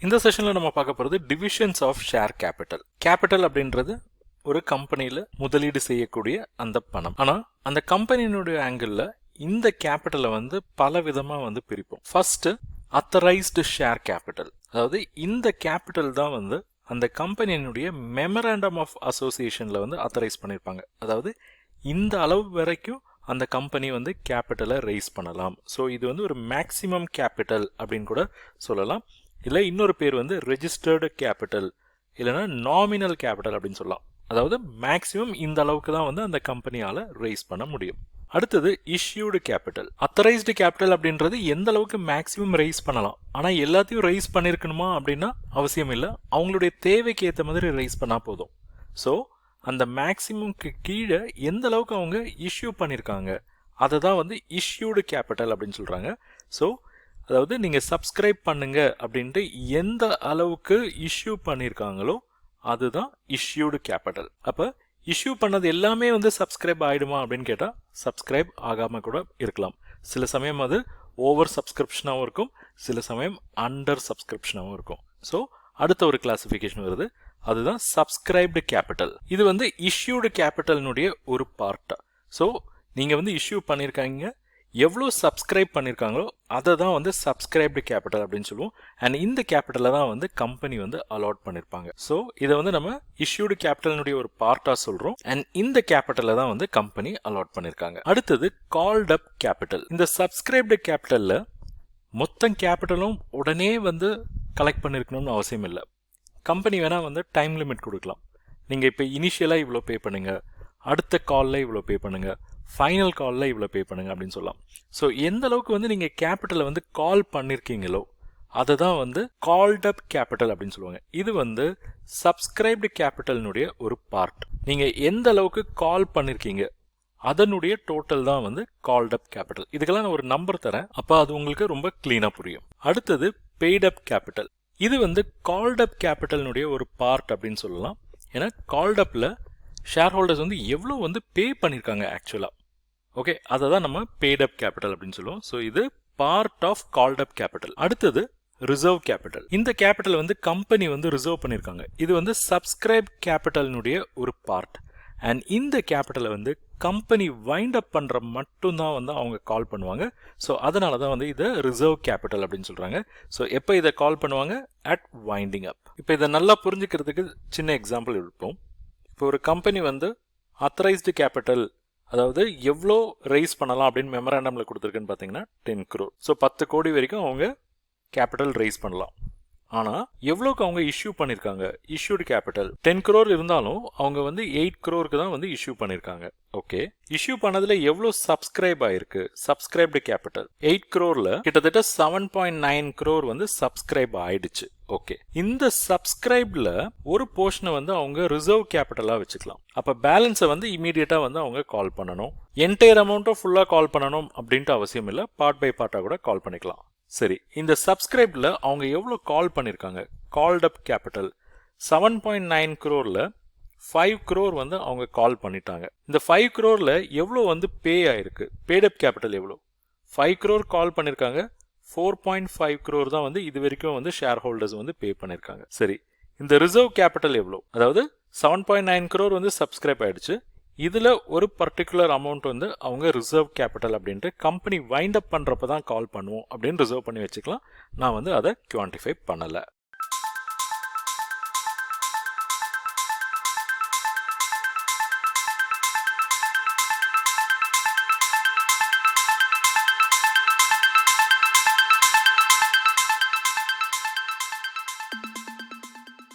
இந்த செஷன்ல நம்ம பார்க்க போகிறது divisions of share capital. Capital அப்படின்றது ஒரு கம்பெனியில் முதலீடு செய்யக்கூடிய அந்த பணம். ஆனால் அந்த கம்பெனியினுடைய ஆங்கிளில் இந்த கேபிட்டலை பல விதமாக பிரிப்போம். ஃபர்ஸ்ட் அத்தரைஸ்டு ஷேர் கேபிட்டல், அதாவது இந்த கேபிட்டல் தான் அந்த கம்பெனியினுடைய மெமரண்டம் ஆஃப் அசோசியேஷனில் அத்தரைஸ் பண்ணியிருப்பாங்க. அதாவது இந்த அளவு வரைக்கும் அந்த கம்பெனி கேபிட்டலை ரைஸ் பண்ணலாம். ஸோ இது ஒரு மேக்சிமம் கேபிட்டல் அப்படின்னு கூட சொல்லலாம். இல்லை இன்னொரு பேர் ரெஜிஸ்டர்டு கேபிட்டல் இல்லைன்னா நாமினல் கேபிட்டல் அப்படின்னு சொல்லலாம். அதாவது மேக்சிமம் இந்த அளவுக்கு தான் அந்த கம்பெனியால் ரைஸ் பண்ண முடியும். அடுத்தது இஷ்யூடு கேபிட்டல். அத்தரைஸ்டு கேபிட்டல் அப்படின்றது எந்த அளவுக்கு மேக்சிமம் ரைஸ் பண்ணலாம், ஆனால் எல்லாத்தையும் ரைஸ் பண்ணியிருக்கணுமா அப்படின்னா அவசியம் இல்லை. அவங்களுடைய தேவைக்கு ஏற்ற மாதிரி ரைஸ் பண்ணால் போதும். ஸோ அந்த மேக்சிமம்க்கு கீழே எந்த அளவுக்கு அவங்க இஷ்யூ பண்ணியிருக்காங்க அதை தான் இஷ்யூடு கேபிட்டல் அப்படின்னு சொல்கிறாங்க. ஸோ அதாவது நீங்கள் சப்ஸ்கிரைப் பண்ணுங்க அப்படின்ட்டு எந்த அளவுக்கு இஷ்யூ பண்ணியிருக்காங்களோ அதுதான் இஷ்யூடு கேபிட்டல். அப்போ இஷ்யூ பண்ணது எல்லாமே சப்ஸ்கிரைப் ஆகிடுமா அப்படின்னு கேட்டால் சப்ஸ்கிரைப் ஆகாமல் கூட இருக்கலாம். சில சமயம் அது ஓவர் சப்ஸ்கிரிப்ஷனாகவும் இருக்கும், சில சமயம் அண்டர் சப்ஸ்கிரிப்ஷனாகவும் இருக்கும். ஸோ அடுத்த ஒரு கிளாசிஃபிகேஷன் வருது, அதுதான் சப்ஸ்கிரைப்டு கேபிட்டல். இது இஷ்யூடு கேபிட்டலினுடைய ஒரு பார்ட். ஸோ நீங்கள் இஷ்யூ பண்ணியிருக்காங்க, எவ்வளோ சப்ஸ்கிரைப் பண்ணியிருக்காங்களோ அதை தான் சப்ஸ்கிரைப்டு கேபிட்டல் அப்படின்னு சொல்லுவோம். அண்ட் இந்த கேபிட்டலை தான் கம்பெனி அலாட் பண்ணியிருப்பாங்க. ஸோ இதை நம்ம இஷ்யூடு கேபிட்டலினுடைய ஒரு பார்ட்டாக சொல்கிறோம். அண்ட் இந்த கேபிட்டலை தான் கம்பெனி அலாட் பண்ணியிருக்காங்க. அடுத்தது கால்ட் அப் கேபிட்டல். இந்த சப்ஸ்கிரைப்டு கேபிட்டலில் மொத்தம் கேபிட்டலும் உடனே கலெக்ட் பண்ணியிருக்கணும்னு அவசியம் இல்லை. கம்பெனி வேணால் டைம் லிமிட் கொடுக்கலாம். நீங்கள் இப்போ இனிஷியலாக இவ்வளோ பே பண்ணுங்கள், அடுத்த காலில் இவ்வளோ பே பண்ணுங்கள், ஃபைனல் காலில் இவ்வளோ பே பண்ணுங்க அப்படின்னு சொல்லலாம். ஸோ எந்த அளவுக்கு நீங்கள் கேபிட்டலை கால் பண்ணியிருக்கீங்களோ அதை தான் கால்ட் அப் கேபிட்டல் அப்படின்னு சொல்லுவாங்க. இது சப்ஸ்கிரைப்டு கேபிட்டலினுடைய ஒரு பார்ட். நீங்கள் எந்த அளவுக்கு கால் பண்ணியிருக்கீங்க அதனுடைய டோட்டல் தான் கால்ட் அப் கேபிட்டல். இதுக்கெல்லாம் நான் ஒரு நம்பர் தரேன், அப்போ அது உங்களுக்கு ரொம்ப கிளீனாக புரியும். அடுத்தது பெய்ட் அப் கேபிட்டல். இது கால்ட் அப் கேபிட்டலினுடைய ஒரு பார்ட் அப்படின்னு சொல்லலாம். ஏன்னா கால்ட் அப்பில் ஷேர் ஹோல்டர்ஸ் எவ்வளோ பே பண்ணியிருக்காங்க ஆக்சுவலாக. ஓகே, அதை தான் நம்ம பெய்ட் அப் கேபிட்டல் அப்படின்னு சொல்லுவோம். ஸோ இது part of called up capital. அடுத்தது ரிசர்வ் கேபிட்டல். இந்த கேபிட்டல் கம்பெனி ரிசர்வ் பண்ணியிருக்காங்க. இது சப்ஸ்கிரைப் கேபிட்டலினுடைய ஒரு பார்ட். அண்ட் இந்த கேபிட்டலை கம்பெனி வைண்ட் அப் பண்ணுற மட்டும்தான் அவங்க கால் பண்ணுவாங்க. ஸோ அதனால தான் இதை ரிசர்வ் கேபிட்டல் அப்படின்னு சொல்கிறாங்க. ஸோ எப்போ இதை கால் பண்ணுவாங்க? அட் வைண்டிங் அப். இப்போ இதை நல்லா புரிஞ்சுக்கிறதுக்கு சின்ன எக்ஸாம்பிள் எடுப்போம். இப்போ ஒரு கம்பெனி அத்தரைஸ்டு கேபிட்டல், அதாவது எவ்வளோ ரைஸ் பண்ணலாம் அப்படின்னு மெமராண்டமில் கொடுத்துருக்குன்னு பார்த்தீங்கன்னா 10 crore. ஸோ 10 கோடி வரைக்கும் அவங்க கேபிட்டல் ரைஸ் பண்ணலாம். ஆனால் எவ்வளோக்கு அவங்க இஷ்யூ பண்ணியிருக்காங்க? இஷ்யூடு கேபிட்டல் 10 crore இருந்தாலும் அவங்க 8 crore தான் இஷ்யூ பண்ணியிருக்காங்க. ஓகே, இஷ்யூ பண்ணதில் எவ்வளோ சப்ஸ்கிரைப் ஆயிருக்கு? சப்ஸ்கிரைப்டு கேபிட்டல் 8 crore கிட்டத்தட்ட 7.9 crore சப்ஸ்கிரைப் ஆயிடுச்சு. ஓகே, இந்த சப்ஸ்கிரைப்ல ஒரு போர்ஷனை அவங்க ரிசர்வ் கேபிட்டலாக வச்சுக்கலாம். அப்போ பேலன்ஸை இமீடியட்டாக அவங்க கால் பண்ணணும். என்டையர் அமௌண்ட்டும் ஃபுல்லாக கால் பண்ணணும் அப்படின்ட்டு அவசியம் இல்லை, பார்ட் பை பார்ட்டாக கூட கால் பண்ணிக்கலாம். சரி, இந்த சப்ஸ்கிரைப்ல அவங்க எவ்வளோ கால் பண்ணியிருக்காங்க? Called up capital 7.9 crore 5 crore அவங்க கால் பண்ணிட்டாங்க. இந்த 5 crore எவ்வளோ பே ஆயிருக்கு? பேட் அப் கேபிட்டல் எவ்வளோ? 5 crore கால் பண்ணியிருக்காங்க, 4.5 crore தான் இது வரைக்கும் ஷேர் ஹோல்டர்ஸ் பே பண்ணியிருக்காங்க. சரி, இந்த ரிசர்வ் கேபிட்டல் எவ்வளோ? அதாவது 7.9 crore சப்ஸ்கிரைப் ஆயிடுச்சு. இதில் ஒரு பர்டிகுலர் அமௌண்ட் அவங்க ரிசர்வ் கேபிட்டல் அப்படின்ட்டு கம்பெனி வைண்ட் அப் பண்ணுறப்ப தான் கால் பண்ணுவோம் அப்படின்னு ரிசர்வ் பண்ணி வச்சுக்கலாம். நான் அதை குவான்டிஃபை பண்ணலை.